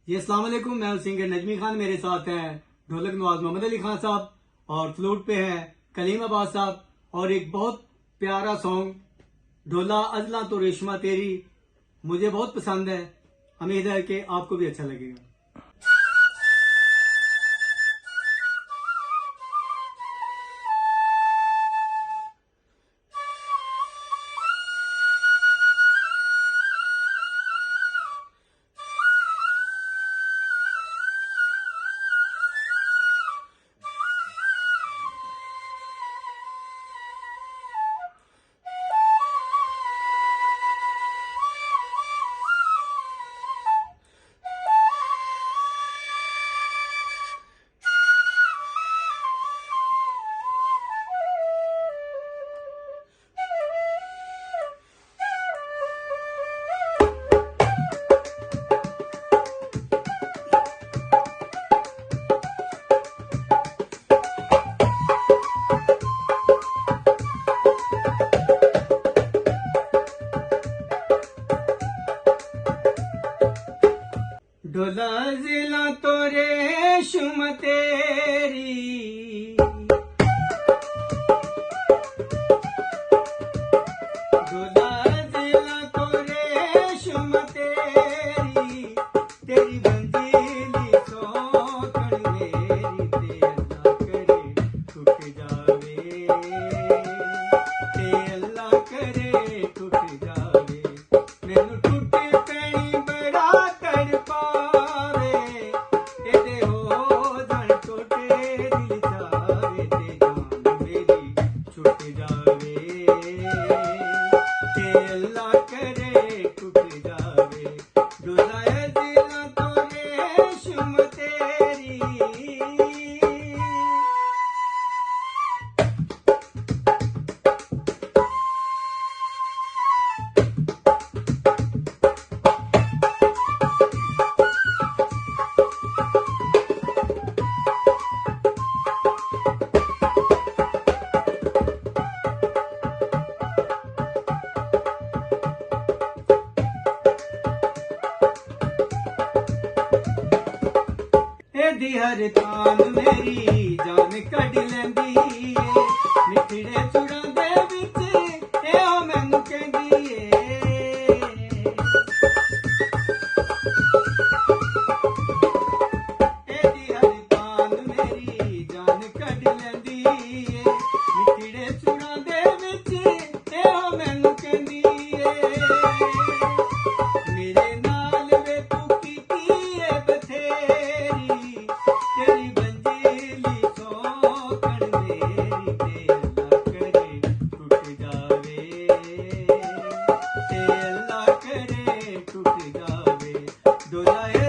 जी अस्सलाम वालेकुम। मैं सिंगर नजमी खान, मेरे साथ हैं ढोलक नवाज मोहम्मद अली खान साहब और फ्लूट पे हैं कलीम अब्बास साहब। और एक बहुत प्यारा सॉन्ग ढोला अजला तो रेशमा तेरी मुझे बहुत पसंद है। उम्मीद है कि आपको भी अच्छा लगेगा। ढोला जिला तो रेशम तेरी ढोला जिला तो रेशम तेरी तेरी बंदीली सौकड़ मेरी ते अल्लाह करे टूट जावे ते अल्लाह करे टूट जावे मैनू टूट पैनी बड़ा तड़पावे एदे हो जन टोटे दिल जावे ते जान मेरी छुट जावे ते अल्लाह करे टूट जावे डोलाए दिल तो रेशम तेरी। एदी हर तान मेरी जान कढ लैंदी ए मिठड़े चुड़ां दे विच एहो मैनू कहंदी ए एदी हर तान मेरी जान कढ लैंदी ए मिठड़े चुड़ां दे विच एहो मैनू कहंदी ए मेरे नाल वे तू कीती ए बथेरी तेरी बंजीली सौकड़ मेरी ते अल्लाह करे टूट जावे ते अल्लाह करे टूट जावे डोलाए